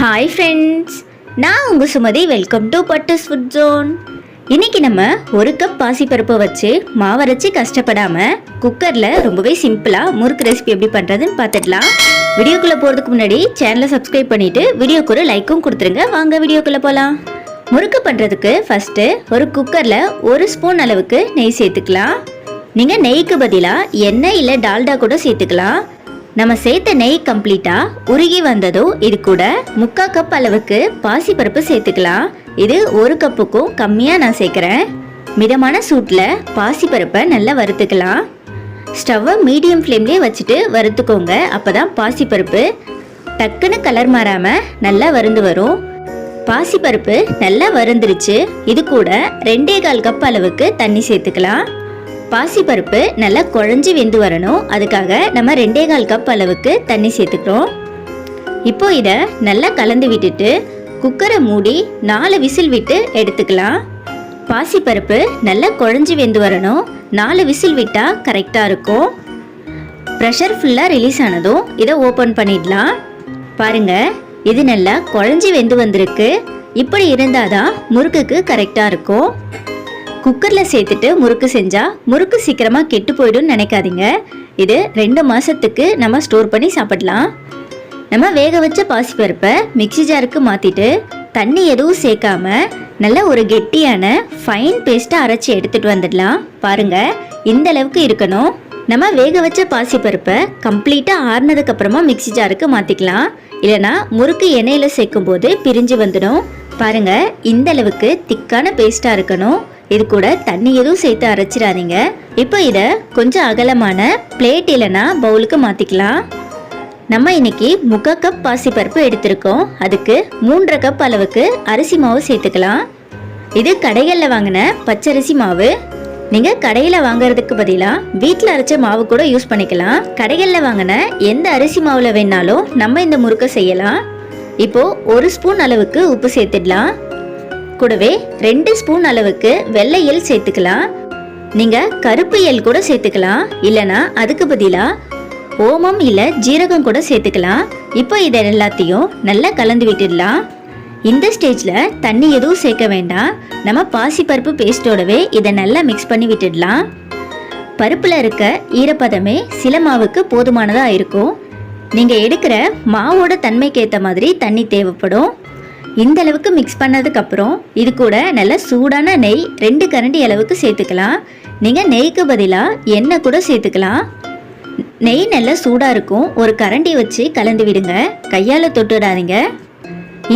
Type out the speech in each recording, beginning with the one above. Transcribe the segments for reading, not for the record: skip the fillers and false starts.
Hi friends, நான் உங்கள் Sumathi. Welcome to Pattus food zone. இன்றைக்கி நம்ம ஒரு கப் பாசிப்பருப்பை வச்சு மாவரைச்சி கஷ்டப்படாமல் குக்கரில் ரொம்பவே சிம்பிளாக முறுக்கு ரெசிபி எப்படி பண்ணுறதுன்னு பார்த்துடலாம். வீடியோக்குள்ளே போகிறதுக்கு முன்னாடி சேனலை சப்ஸ்கிரைப் பண்ணிவிட்டு வீடியோக்கு ஒரு லைக்கும் கொடுத்துருங்க. வாங்க வீடியோக்குள்ளே போகலாம். முறுக்கு பண்ணுறதுக்கு ஃபஸ்ட்டு ஒரு குக்கரில் 1 ஸ்பூன் அளவுக்கு நெய் சேர்த்துக்கலாம். நீங்கள் நெய்க்கு பதிலாக எண்ணெய் இல்லை டால்டா கூட சேர்த்துக்கலாம். நம்ம சேர்த்த நெய் கம்ப்ளீட்டாக உருகி வந்ததும் இது கூட 3/4 கப் அளவுக்கு பாசிப்பருப்பு சேர்த்துக்கலாம். இது 1 கப்புக்கும் கம்மியாக நான் சேர்க்குறேன். மிதமான சூட்டில் பாசிப்பருப்பை நல்லா வறுத்துக்கலாம். ஸ்டவ்வை மீடியம் ஃப்ளேம்லேயே வச்சுட்டு வறுத்துக்கோங்க. அப்போ தான் பாசிப்பருப்பு டக்குன்னு கலர் மாறாமல் நல்லா வறுந்து வரும். பாசிப்பருப்பு நல்லா வறுந்துருச்சு. இது கூட 2.25 கப் அளவுக்கு தண்ணி சேர்த்துக்கலாம். பாசிப்பருப்பு நல்லா குழஞ்சி வெந்து வரணும். அதுக்காக நம்ம 2.25 கப் அளவுக்கு தண்ணி சேர்த்துக்கிறோம். இப்போ இதை நல்லா கலந்து விட்டுட்டு குக்கரை மூடி 4 விசில் விட்டு எடுத்துக்கலாம். பாசிப்பருப்பு நல்லா குழஞ்சி வெந்து வரணும். 4 விசில் விட்டால் கரெக்டாக இருக்கும். ப்ரெஷர் ஃபுல்லாக ரிலீஸ் ஆனதும் இதை ஓப்பன் பண்ணிடலாம். பாருங்கள், இது நல்லா குழஞ்சி வெந்து வந்திருக்கு. இப்படி இருந்தால் தான் முறுக்குக்கு கரெக்டாக இருக்கும். குக்கரில் சேர்த்துட்டு முறுக்கு செஞ்சால் முறுக்கு சீக்கிரமாக கெட்டு போயிடும்னு நினைக்காதீங்க. இது 2 மாதத்துக்கு நம்ம ஸ்டோர் பண்ணி சாப்பிடலாம். நம்ம வேக வச்ச பாசிப்பருப்பை மிக்ஸி ஜாருக்கு மாற்றிட்டு தண்ணி எதுவும் சேர்க்காம நல்ல ஒரு கெட்டியான ஃபைன் பேஸ்ட்டாக அரைச்சி எடுத்துகிட்டு வந்துடலாம். பாருங்கள், இந்த அளவுக்கு இருக்கணும். நம்ம வேக வச்ச பாசிப்பருப்பை கம்ப்ளீட்டாக ஆறுனதுக்கப்புறமா மிக்ஸி ஜாருக்கு மாற்றிக்கலாம். இல்லைனா முறுக்கு எண்ணெயில் சேர்க்கும் போது பிரிஞ்சு வந்துடும். பாருங்கள், இந்த அளவுக்கு திக்கான பேஸ்ட்டாக இருக்கணும். இது கூட தண்ணி எதுவும் சேர்த்து அரைச்சிடாதீங்க. இப்போ இதை கொஞ்சம் அகலமான பிளேட் இல்லைனா பவுலுக்கு மாற்றிக்கலாம். நம்ம இன்னைக்கு 3/4 கப் பாசிப்பருப்பு எடுத்திருக்கோம். அதுக்கு 3.5 கப் அளவுக்கு அரிசி மாவு சேர்த்துக்கலாம். இது கடைகளில் வாங்கின பச்சரிசி மாவு. நீங்கள் கடையில் வாங்குறதுக்கு பதிலாக வீட்டில் அரைச்ச மாவு கூட யூஸ் பண்ணிக்கலாம். கடைகளில் வாங்கின எந்த அரிசி மாவில் வேணாலும் நம்ம இந்த முறுக்கை செய்யலாம். இப்போது 1 ஸ்பூன் அளவுக்கு உப்பு சேர்த்துடலாம். கூடவே 2 ஸ்பூன் அளவுக்கு வெள்ளை எள் சேர்த்துக்கலாம். நீங்கள் கருப்பு எள் கூட சேர்த்துக்கலாம். இல்லைனா அதுக்கு பதிலாக ஓமம் இல்லை ஜீரகம் கூட சேர்த்துக்கலாம். இப்போ இதை எல்லாத்தையும் நல்லா கலந்து விட்டுடலாம். இந்த ஸ்டேஜில் தண்ணி எதுவும் சேர்க்க வேண்டாம். நம்ம பாசிப்பருப்பு பேஸ்ட்டோடவே இதை நல்லா மிக்ஸ் பண்ணி விட்டுடலாம். பருப்பில் இருக்க ஈரப்பதமே சில மாவுக்கு போதுமானதாக இருக்கும். நீங்கள் எடுக்கிற மாவோட தன்மைக்கு ஏற்ற மாதிரி தண்ணி தேவைப்படும். இந்த அளவுக்கு மிக்ஸ் பண்ணதுக்கப்புறம் இது கூட நல்ல சூடான நெய் 2 கரண்டி அளவுக்கு சேர்த்துக்கலாம். நீங்கள் நெய்க்கு பதிலாக எண்ணெய் கூட சேர்த்துக்கலாம். நெய் நல்லா சூடாக இருக்கும். ஒரு கரண்டி வச்சு கலந்து விடுங்க. கையால் தொட்டுடாதீங்க.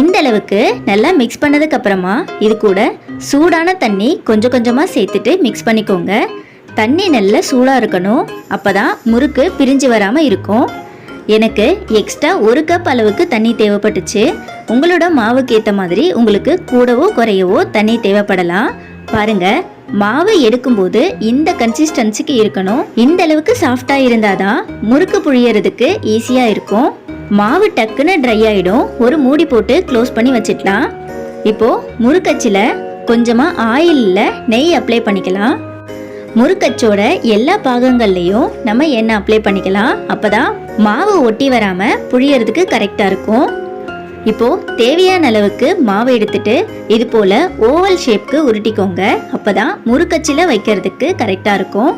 இந்த அளவுக்கு நல்லா மிக்ஸ் பண்ணதுக்கப்புறமா இது கூட சூடான தண்ணி கொஞ்சம் கொஞ்சமாக சேர்த்துட்டு மிக்ஸ் பண்ணிக்கோங்க. தண்ணி நல்லா சூடாக இருக்கணும். அப்போ தான் முறுக்கு பிரிஞ்சு வராமல் இருக்கும். எனக்கு எக்ஸ்ட்ரா 1 கப் அளவுக்கு தண்ணி தேவைப்பட்டுச்சு. உங்களோட மாவுக்கு ஏற்ற மாதிரி உங்களுக்கு கூடவோ குறையவோ தண்ணி தேவைப்படலாம். பாருங்க, மாவு எடுக்கும்போது இந்த கன்சிஸ்டன்சிக்கு இருக்கணும். இந்த அளவுக்கு சாஃப்டாக இருந்தால் தான் முறுக்கு புழியறதுக்கு ஈஸியாக இருக்கும். மாவு டக்குன்னு ட்ரை ஆகிடும். ஒரு மூடி போட்டு க்ளோஸ் பண்ணி வச்சிடலாம். இப்போது முறுக்கச்சில் கொஞ்சமாக ஆயிலில் நெய் அப்ளை பண்ணிக்கலாம். முறுக்கச்சோட எல்லா பாகங்கள்லையும் நம்ம எண்ணெய் அப்ளை பண்ணிக்கலாம். அப்போ தான் மாவு ஒட்டி வராமல் புழியறதுக்கு கரெக்டாக இருக்கும். இப்போது தேவையான அளவுக்கு மாவு எடுத்துட்டு இது போல் ஓவல் ஷேப்க்கு உருட்டிக்கோங்க. அப்போ தான் முறுக்கச்சில் வைக்கிறதுக்கு கரெக்டாக இருக்கும்.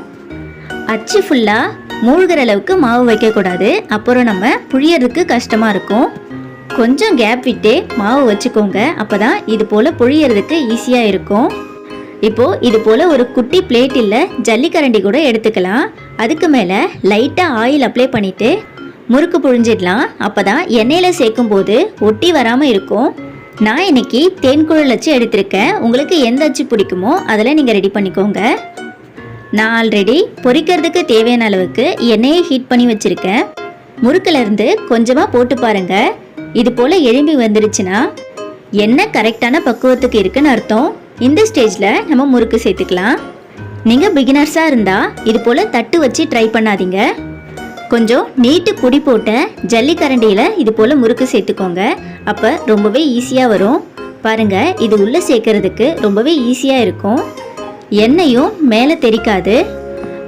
அச்சு ஃபுல்லாக மூழ்கிற அளவுக்கு மாவு வைக்கக்கூடாது. அப்புறம் நம்ம புழியறதுக்கு கஷ்டமாக இருக்கும். கொஞ்சம் கேப் விட்டு மாவு வச்சுக்கோங்க. அப்போ தான் இது போல் புழியறதுக்கு ஈஸியாக இருக்கும். இப்போது இது போல் ஒரு குட்டி பிளேட் இல்லை ஜல்லிக்கரண்டி கூட எடுத்துக்கலாம். அதுக்கு மேலே லைட்டாக ஆயில் அப்ளை பண்ணிவிட்டு முறுக்கு புழிஞ்சிடலாம். அப்போ தான் எண்ணெயில் சேர்க்கும் போது ஒட்டி வராமல் இருக்கும். நான் இன்னைக்கு தேன்குழல் அச்சு எடுத்திருக்கேன். உங்களுக்கு எந்த அச்சு பிடிக்குமோ அதில் நீங்கள் ரெடி பண்ணிக்கோங்க. நான் ஆல்ரெடி பொரிக்கிறதுக்கு தேவையான அளவுக்கு எண்ணெயை ஹீட் பண்ணி வச்சுருக்கேன். முறுக்குலேருந்து கொஞ்சமாக போட்டு பாருங்கள். இது போல் எழும்பி வந்துருச்சுன்னா எண்ணெய் கரெக்டான பக்குவத்துக்கு இருக்குன்னு அர்த்தம். இந்த ஸ்டேஜில் நம்ம முறுக்கு சேர்த்துக்கலாம். நீங்கள் பிகினர்ஸாக இருந்தால் இது போல் தட்டு வச்சு ட்ரை பண்ணாதீங்க. கொஞ்சம் நீட்டு பொடி போட்ட ஜல்லிக்கரண்டியில் இது போல் முறுக்கு சேர்த்துக்கோங்க. அப்போ ரொம்பவே ஈஸியாக வரும். பாருங்கள், இது உள்ளே சேர்க்கறதுக்கு ரொம்பவே ஈஸியாக இருக்கும். எண்ணெயும் மேலே தெரிக்காது.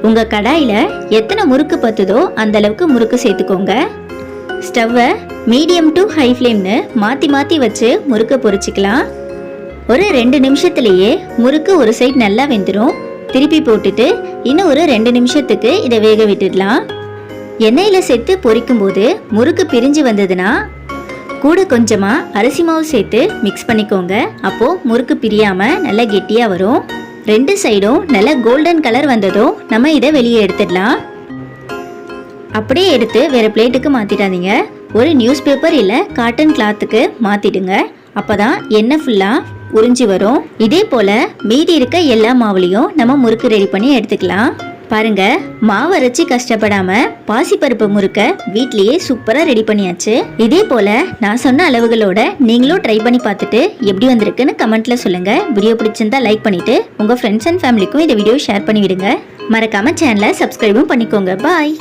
உங்கள் கடாயில் எத்தனை முறுக்கு பத்துதோ அந்த அளவுக்கு முறுக்கு சேர்த்துக்கோங்க. ஸ்டவ்வை மீடியம் டு ஹை ஃப்ளேம்னு மாற்றி வச்சு முறுக்கை பொரிச்சிக்கலாம். ஒரு 2 நிமிஷத்துலேயே முறுக்கு ஒரு சைடு நல்லா வெந்துடும். திருப்பி போட்டுட்டு இன்னும் ஒரு 2 நிமிஷத்துக்கு இதை வேக விட்டுடலாம். எண்ணெயில் சேர்த்து பொரிக்கும் போது முறுக்கு பிரிஞ்சு வந்ததுன்னா கூட கொஞ்சமாக அரிசி மாவு சேர்த்து மிக்ஸ் பண்ணிக்கோங்க. அப்போது முறுக்கு பிரியாமல் நல்லா கெட்டியாக வரும். 2 சைடும் நல்லா கோல்டன் கலர் வந்ததும் நம்ம இதை வெளியே எடுத்துடலாம். அப்படியே எடுத்து வேறு பிளேட்டுக்கு மாற்றிடாதீங்க. ஒரு நியூஸ் பேப்பர் இல்லை காட்டன் கிளாத்துக்கு மாற்றிடுங்க. அப்போ தான் எண்ணெய் ஃபுல்லாக உறிஞ்சி வரும். இதே போல் மீதி இருக்க எல்லா மாவுலையும் நம்ம முறுக்கு ரெடி பண்ணி எடுத்துக்கலாம். பாருங்க, மாவு அரைச்சி கஷ்டப்படாம பாசிப்பருப்பு முறுக்க வீட்லயே சூப்பரா ரெடி பண்ணியாச்சு. இதே போல நான் சொன்ன அளவுகளோட நீங்களும் ட்ரை பண்ணி பார்த்துட்டு எப்படி வந்திருக்குன்னு கமெண்ட்ல சொல்லுங்க. வீடியோ பிடிச்சிருந்தா லைக் பண்ணிட்டு உங்க ஃப்ரெண்ட்ஸ் அண்ட் ஃபேமிலிக்கும் இந்த வீடியோ ஷேர் பண்ணி விடுங்க. மறக்காம சேனலை சப்ஸ்கிரைபும் பண்ணிக்கோங்க. பாய்.